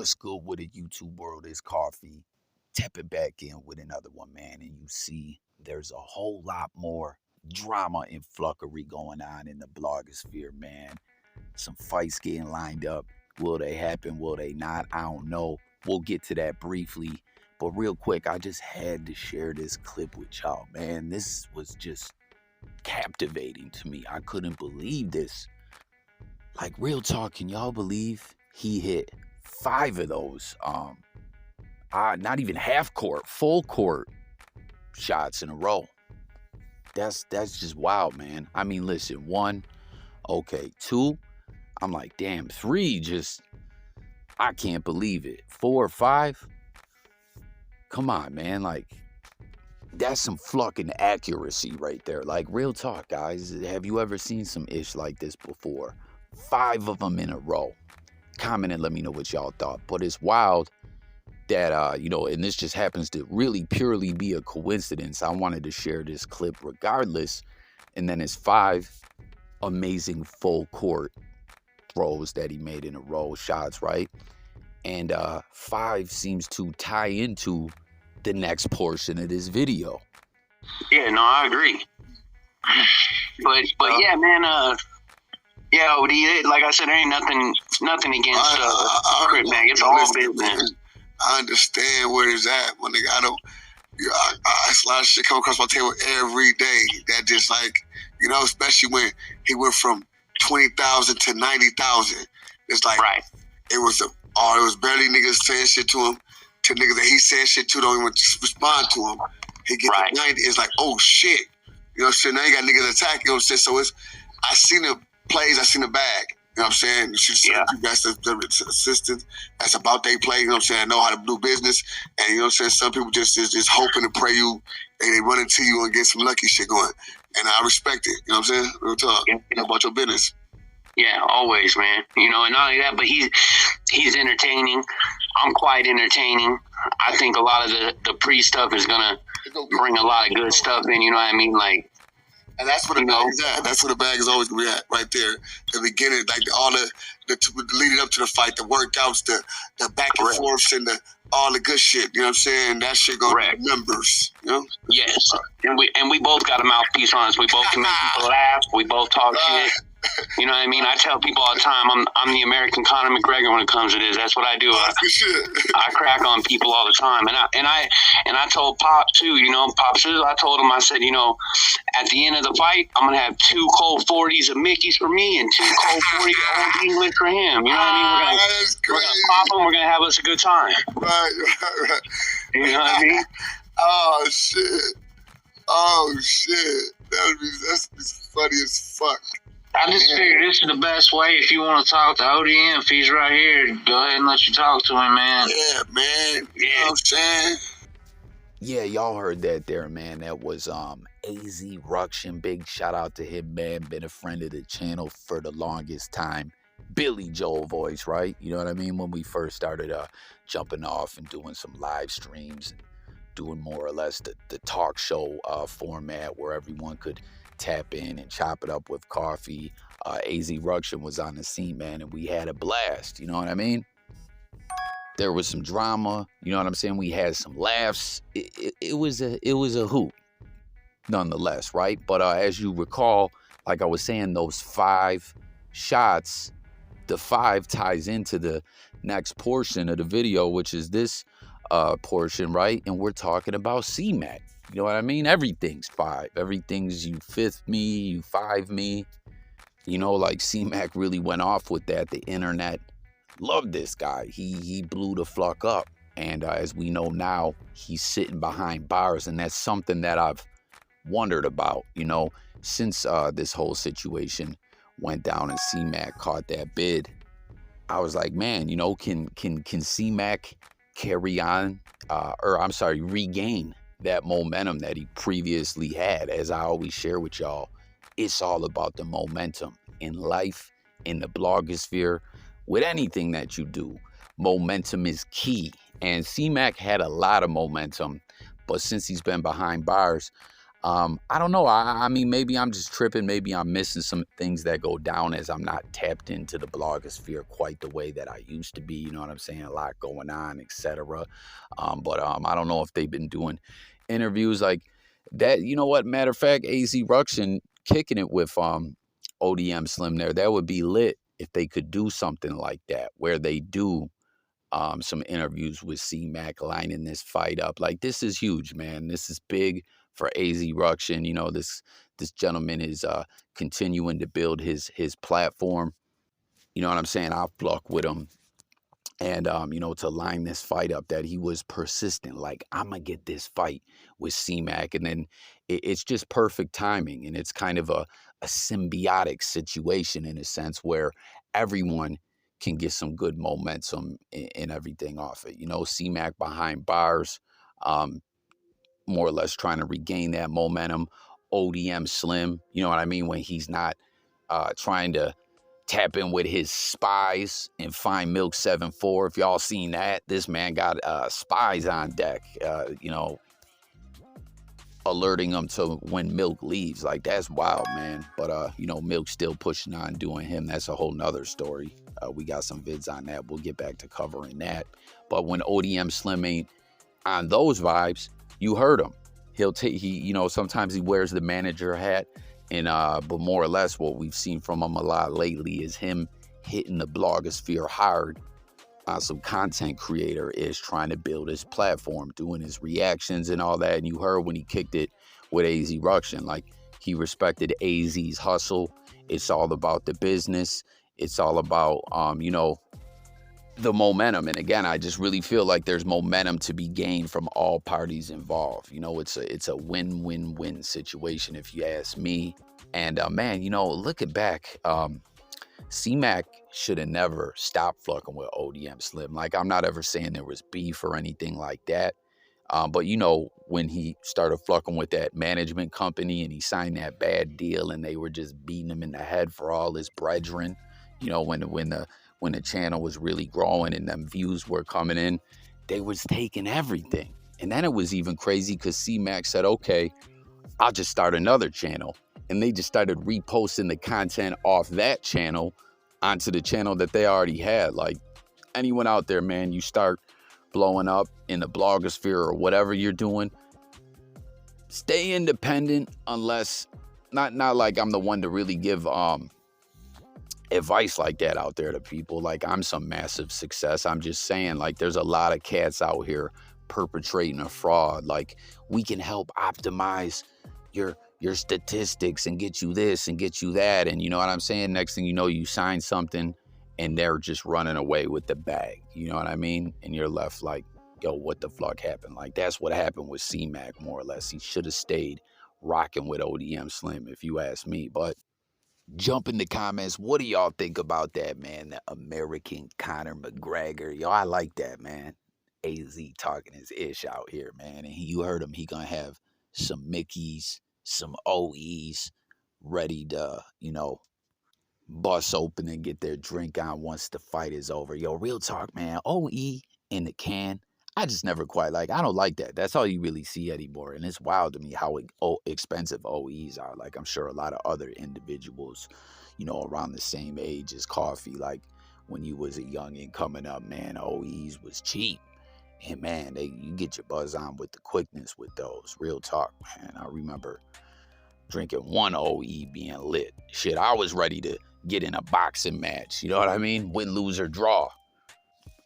What's good with the YouTube world is Coffee. Tap it back in with another one, man, and you see there's a whole lot more drama and fluffery going on in the blogosphere, man. Some fights getting lined up. Will they happen? Will they not? I don't know. We'll get to that briefly. But real quick, I just had to share this clip with y'all, man. This was just captivating to me. I couldn't believe this. Like, real talk, can y'all believe he hit 5 of those, not even half court, full court shots in a row? That's just wild, man. I mean, listen, 1, okay, 2, I'm like, damn, 3, just, I can't believe it. 4 or 5, come on, man, like, that's some fucking accuracy right there. Like, real talk, guys. Have you ever seen some ish like this before? 5 of them in a row. Comment and let me know what y'all thought. But it's wild that, and this just happens to really purely be a coincidence. I wanted to share this clip regardless. And then it's 5 amazing full court throws that he made in a row, shots, right? And 5 seems to tie into the next portion of this video. Yeah, no, I agree. But yeah, man, yeah, like I said, there ain't nothing against Crip Mac. It's all business. I understand where it's at. When nigga, I a lot of shit come across my table every day. That just like, especially when he went from 20,000 to 90,000. It's like, right. It was barely niggas saying shit to him. To niggas that he said shit to don't even respond to him. He gets to 90. It's like, oh shit. You know what I'm saying? Now you got niggas attacking. You know what I'm saying? So I seen the plays, I seen the bag. You know what I'm saying? You should see that's the assistants. That's about they play. You know what I'm saying? Know how to do business. And you know what I'm saying? Some people just hoping to pray you and they run into you and get some lucky shit going. And I respect it. You know what I'm saying? Real talk. Yeah. You know about your business. Yeah, always, man. And not only that, but he's entertaining. I'm quite entertaining. I think a lot of the pre-stuff is gonna bring a lot of good stuff in. You know what I mean? Like. And that's where the bag is at. That's where the bag is always gonna be at, right there. The beginning, like all the leading up to the fight, the workouts, the back and forths, and all the good shit. You know what I'm saying? That shit gonna be numbers. You know? Yes. And we both got a mouthpiece on us. We both can make people laugh. We both talk shit. You know what I mean? I tell people all the time, I'm the American Conor McGregor when it comes to this. That's what I do. I crack on people all the time. And I told Pop too, Pop Sizzle, I told him, I said, at the end of the fight, I'm gonna have 2 cold 40s of Mickey's for me and 2 cold 40s of Old English for him. You know what I mean? We're gonna pop them, we're gonna have us a good time. Right. You know what I mean? Oh shit. That's funny as fuck. I just figured this is the best way. If you want to talk to ODM, if he's right here, go ahead and let you talk to him, man. Yeah, man. You know what I'm saying? Yeah, y'all heard that there, man. That was Azruction. Big shout out to him, man. Been a friend of the channel for the longest time. Billy Joel voice, right? You know what I mean? When we first started jumping off and doing some live streams and doing more or less the talk show format where everyone could tap in and chop it up with coffee. Azruction was on the scene, man, and we had a blast. You know what I mean? There was some drama. You know what I'm saying? We had some laughs. It was a hoot, nonetheless, right? But as you recall, like I was saying, those 5 shots, the 5 ties into the next portion of the video, which is this portion, right? And we're talking about Cmac. You know what I mean? Everything's 5. Everything's you 5th me, you 5 me. Like Cmac really went off with that. The internet loved this guy. He blew the fuck up. And as we know now, he's sitting behind bars. And that's something that I've wondered about, since this whole situation went down and Cmac caught that bid. I was like, man, can Cmac carry on, regain that momentum that he previously had? As I always share with y'all, it's all about the momentum in life, in the blogosphere, with anything that you do. Momentum is key. And Cmac had a lot of momentum, but since he's been behind bars, I don't know. I mean, maybe I'm just tripping. Maybe I'm missing some things that go down as I'm not tapped into the blogosphere quite the way that I used to be. You know what I'm saying? A lot going on, etc. But I don't know if they've been doing interviews like that. You know what? Matter of fact, Azruction kicking it with ODM Slim there. That would be lit if they could do something like that, where they do some interviews with Cmac lining this fight up. Like, this is huge, man. This is big for Azruction. You know, this gentleman is continuing to build his platform. You know what I'm saying? I'll pluck with him. And, you know, to line this fight up, that he was persistent, like, I'm going to get this fight with Cmac. And then it's just perfect timing. And it's kind of a symbiotic situation in a sense where everyone can get some good momentum and everything off it. You know, Cmac behind bars, more or less trying to regain that momentum. ODM Slim, you know what I mean? When he's not trying to tap in with his spies and find MILK74. If y'all seen that, this man got spies on deck, you know, alerting them to when Milk leaves. Like, that's wild, man. But, you know, Milk's still pushing on, doing him. That's a whole nother story. We got some vids on that. We'll get back to covering that. But when ODM Slim ain't on those vibes, you heard him. You know, sometimes he wears the manager hat. And but more or less what we've seen from him a lot lately is him hitting the blogosphere hard on some content creator is trying to build his platform, doing his reactions and all that. And you heard when he kicked it with Azruction, like, he respected AZ's hustle. It's all about the business. It's all about, you know, the momentum. And again, I just really feel like there's momentum to be gained from all parties involved. You know, it's a win-win-win situation, if you ask me. And man, you know, looking back, Cmac should have never stopped fucking with ODM Slim. Like, I'm not ever saying there was beef or anything like that. But, you know, when he started fucking with that management company and he signed that bad deal and they were just beating him in the head for all his brethren, you know, when the channel was really growing and them views were coming in, they was taking everything. And then it was even crazy because Cmac said, okay, I'll just start another channel. And they just started reposting the content off that channel onto the channel that they already had. Like, anyone out there, man, you start blowing up in the blogosphere or whatever you're doing, stay independent, unless, not like I'm the one to really give advice like that out there to people. Like, I'm some massive success. I'm just saying, like, there's a lot of cats out here perpetrating a fraud. Like, we can help optimize your statistics and get you this and get you that. And you know what I'm saying? Next thing you know, you sign something and they're just running away with the bag. You know what I mean? And you're left like, yo, what the fuck happened? Like, that's what happened with Cmac, more or less. He should have stayed rocking with ODM Slim, if you ask me. But jump in the comments. What do y'all think about that, man? The American Conor McGregor. Yo, I like that, man. AZ talking his ish out here, man. And you heard him. He gonna have some Mickeys, some OEs ready to, you know, bust open and get their drink on once the fight is over. Yo, real talk, man. OE in the can. I just never quite like. I don't like that. That's all you really see anymore. And it's wild to me how expensive OEs are. Like, I'm sure a lot of other individuals, you know, around the same age as Coffee, like when you was a youngin' coming up, man, OEs was cheap. And man, you get your buzz on with the quickness with those. Real talk, man. I remember drinking one OE being lit. Shit, I was ready to get in a boxing match. You know what I mean? Win, lose, or draw.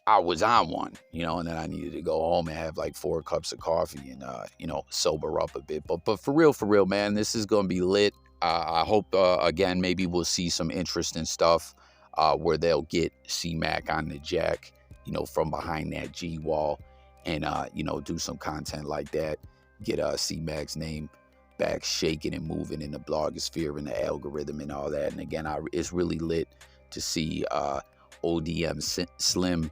I was on one, you know, and then I needed to go home and have like 4 cups of coffee and, you know, sober up a bit. But for real, man, this is going to be lit. I hope, again, maybe we'll see some interesting stuff where they'll get Cmac on the jack, you know, from behind that G wall and, you know, do some content like that. Get Cmac's name back shaking and moving in the blogosphere and the algorithm and all that. And again, it's really lit to see ODM Slim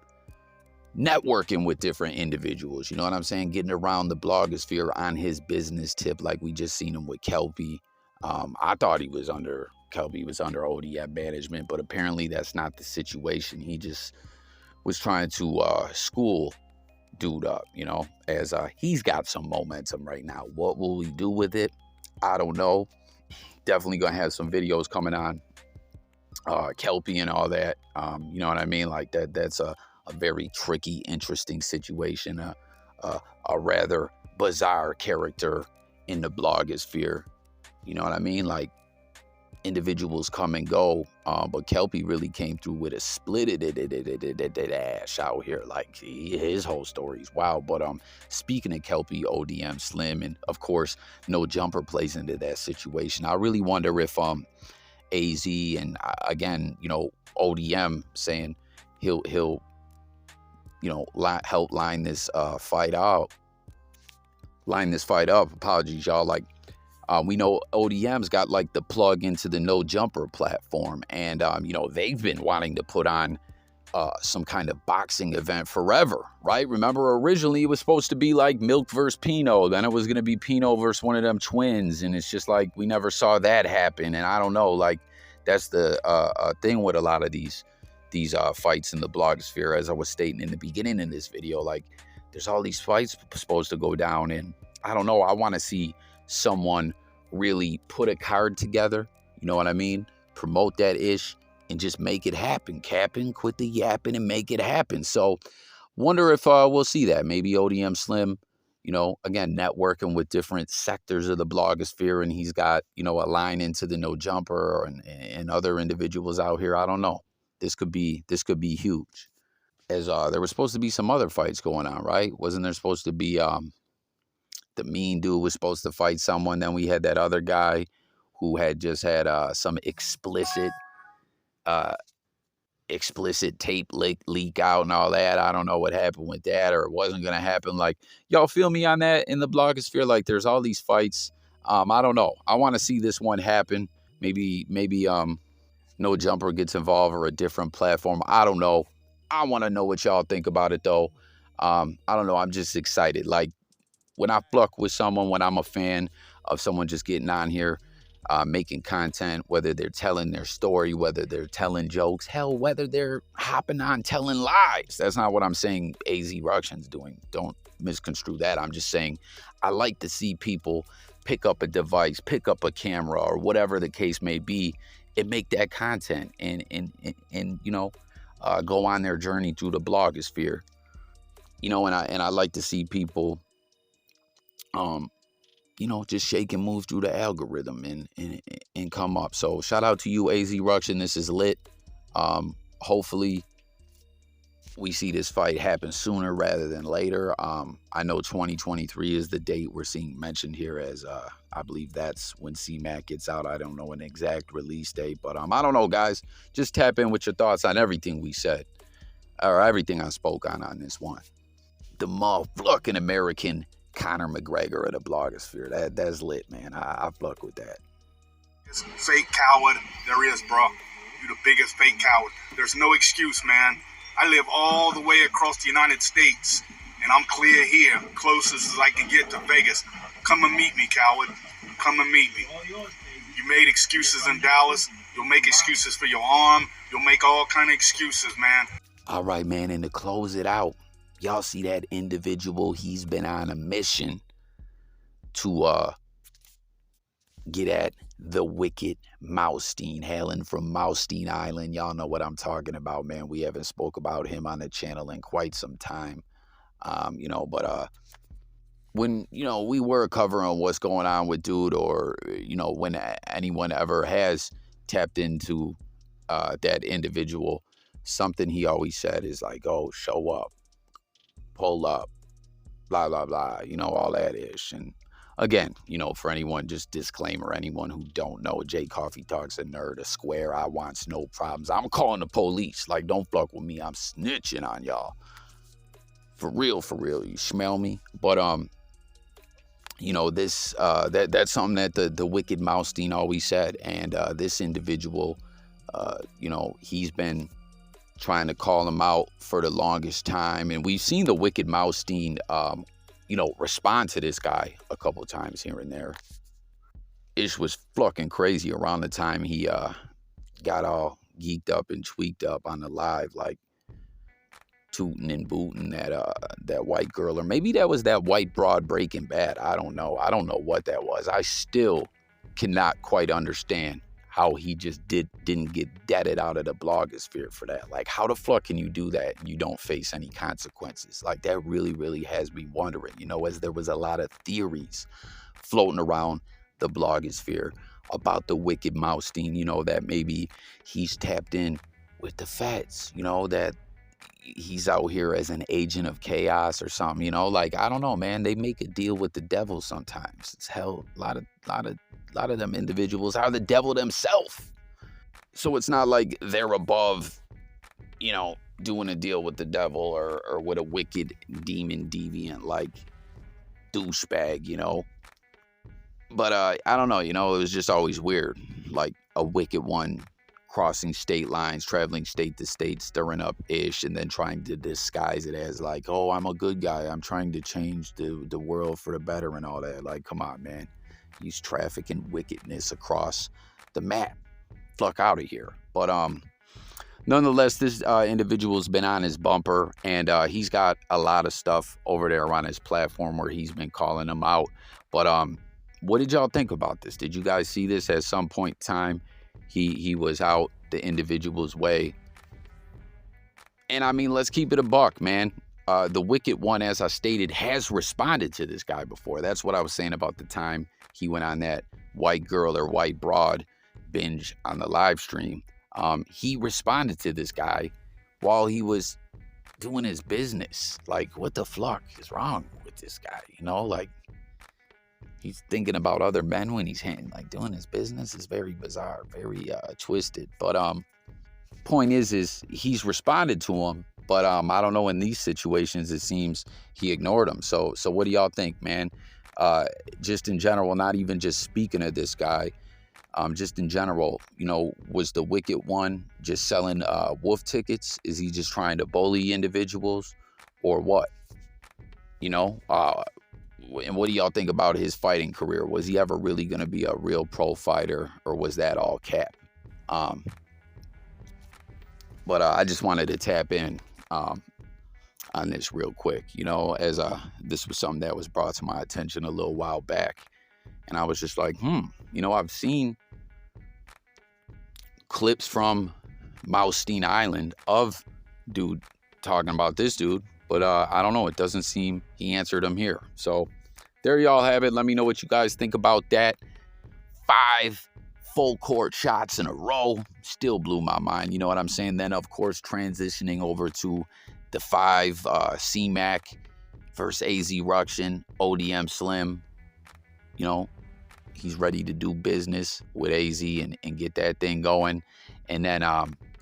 networking with different individuals, you know what I'm saying? Getting around the blogosphere on his business tip, like we just seen him with Kelpie. I thought Kelpie was under ODM management, but apparently that's not the situation. He just was trying to school dude up, you know, as he's got some momentum right now. What will we do with it? I don't know. Definitely gonna have some videos coming on Kelpie and all that. You know what I mean? Like that's a very tricky, interesting situation. A rather bizarre character in the blogosphere. You know what I mean? Like, individuals come and go, but Kelpie really came through with a split ass out here. Like, his whole story is wild. But speaking of Kelpie, ODM, Slim, and of course No Jumper plays into that situation. I really wonder if AZ and again, you know, ODM saying he'll you know, help line this fight up. Apologies, y'all. Like, we know ODM's got like the plug into the No Jumper platform, and you know, they've been wanting to put on some kind of boxing event forever, right? Remember, originally it was supposed to be like Milk versus Pino, then it was gonna be Pino versus one of them twins, and it's just like we never saw that happen. And I don't know, like, that's the thing with a lot of these fights in the blogosphere, as I was stating in the beginning in this video. Like, there's all these fights supposed to go down, and I don't know, I want to see someone really put a card together, you know what I mean? Promote that ish and just make it happen. Capping, quit the yapping, and make it happen. So, wonder if we'll see that. Maybe ODM Slim, you know, again, networking with different sectors of the blogosphere, and he's got, you know, a line into the No Jumper and other individuals out here. I don't know. This could be huge. As there was supposed to be some other fights going on, right? Wasn't there supposed to be the mean dude was supposed to fight someone? Then we had that other guy who had just had some explicit tape leak out and all that. I don't know what happened with that, or it wasn't gonna happen. Like, y'all feel me on that in the blogosphere? Like, there's all these fights. I don't know. I want to see this one happen. Maybe No Jumper gets involved, or a different platform. I don't know. I want to know what y'all think about it though. I don't know. I'm just excited. Like, when I fuck with someone, when I'm a fan of someone just getting on here, making content, whether they're telling their story, whether they're telling jokes, hell, whether they're hopping on telling lies. That's not what I'm saying Azruction's doing. Don't misconstrue that. I'm just saying I like to see people pick up a device, pick up a camera, or whatever the case may be, and make that content and you know, go on their journey through the blogosphere. You know, and I like to see people you know, just shake and move through the algorithm and come up. So shout out to you, Azruction. This is lit. Hopefully we see this fight happen sooner rather than later. I know 2023 is the date we're seeing mentioned here, as I believe that's when Cmac gets out. I don't know an exact release date, but I don't know, guys. Just tap in with your thoughts on everything we said, or everything I spoke on this one. The motherfucking American Conor McGregor of the blogosphere. That's lit, man. I fuck with that. It's fake coward there is, bro. You the biggest fake coward. There's no excuse, man. I live all the way across the United States, and I'm clear here, closest as I can get to Vegas. Come and meet me, coward. Come and meet me. You made excuses in Dallas. You'll make excuses for your arm. You'll make all kind of excuses, man. All right, man, and to close it out, y'all see that individual? He's been on a mission to get at the wicked Moustein, hailing from Moustein Island. Y'all know what I'm talking about, man. We haven't spoke about him on the channel in quite some time. You know, but when, you know, we were covering what's going on with dude, or, you know, when anyone ever has tapped into that individual, something he always said is like, oh, show up, pull up, blah, blah, blah, you know, all that ish. And again, you know, for anyone, just disclaimer, anyone who don't know, Jay Coffee Talk's a nerd, a square. I wants no problems. I'm calling the police. Like, don't fuck with me. I'm snitching on y'all. For real, you smell me? But, you know, this, that's something that the wicked Moustein always said. And this individual, you know, he's been trying to call him out for the longest time. And we've seen the wicked Moustein, you know, respond to this guy a couple of times here and there. Ish was fucking crazy around the time he got all geeked up and tweaked up on the live. Like, tooting and booting that white girl, or maybe that was that white broad Breaking Bad. I don't know what that was. I still cannot quite understand how he just didn't get deaded out of the blogosphere for that. Like, how the fuck can you do that and you don't face any consequences? Like, that really has me wondering, as there was a lot of theories floating around the blogosphere about the wicked Moustein, that maybe he's tapped in with the feds, that he's out here as an agent of chaos or something, like, I don't know, man. They make a deal with the devil sometimes. It's hell, a lot of them individuals are the devil themselves. So it's not like they're above, doing a deal with the devil or with a wicked demon deviant like douchebag, But I don't know, it was just always weird. Like a wicked one crossing state lines, traveling state to state, stirring up ish, and then trying to disguise it as like, oh, I'm a good guy. I'm trying to change the world for the better and all that. Like, come on, man. He's trafficking wickedness across the map. Fuck out of here. But nonetheless, this individual's been on his bumper, and he's got a lot of stuff over there on his platform where he's been calling them out. But what did y'all think about this? Did you guys see this at some point in time? He was out the individual's way. And I mean, let's keep it a buck, man. The wicked one, as I stated, has responded to this guy before. That's what I was saying about the time he went on that white girl or white broad binge on the live stream. He responded to this guy while he was doing his business. Like, what the fuck is wrong with this guy? Like, he's thinking about other men when he's doing his business. Is very bizarre, very twisted. But point is he's responded to him. But I don't know, in these situations, it seems he ignored him. So what do y'all think, man? Just in general, not even just speaking of this guy, just in general, was the wicked one just selling wolf tickets? Is he just trying to bully individuals or what? And what do y'all think about his fighting career? Was he ever really going to be a real pro fighter, or was that all cap? But I just wanted to tap in on this real quick, as this was something that was brought to my attention a little while back. And I was just like, I've seen clips from Moustein Island of dude talking about this dude, but I don't know. It doesn't seem he answered him here. So there y'all have it. Let me know what you guys think about that. 5 full court shots in a row still blew my mind. You know what I'm saying? Then, of course, transitioning over to the 5 Cmac versus Azruction, ODM Slim. He's ready to do business with AZ and get that thing going. And then,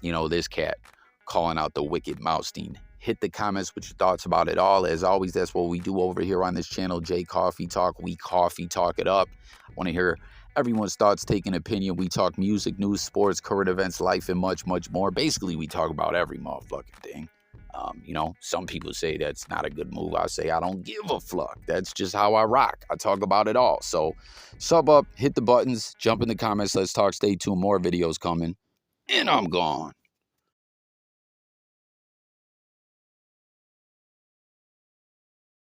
this cat calling out the wicked Moustein. Hit the comments with your thoughts about it all. As always, that's what we do over here on this channel, J Coffee Talk. We coffee talk it up. I want to hear everyone's thoughts, take an opinion. We talk music, news, sports, current events, life, and much, much more. Basically, we talk about every motherfucking thing. Some people say that's not a good move. I say I don't give a fuck. That's just how I rock. I talk about it all. So sub up, hit the buttons, jump in the comments. Let's talk. Stay tuned. More videos coming. And I'm gone.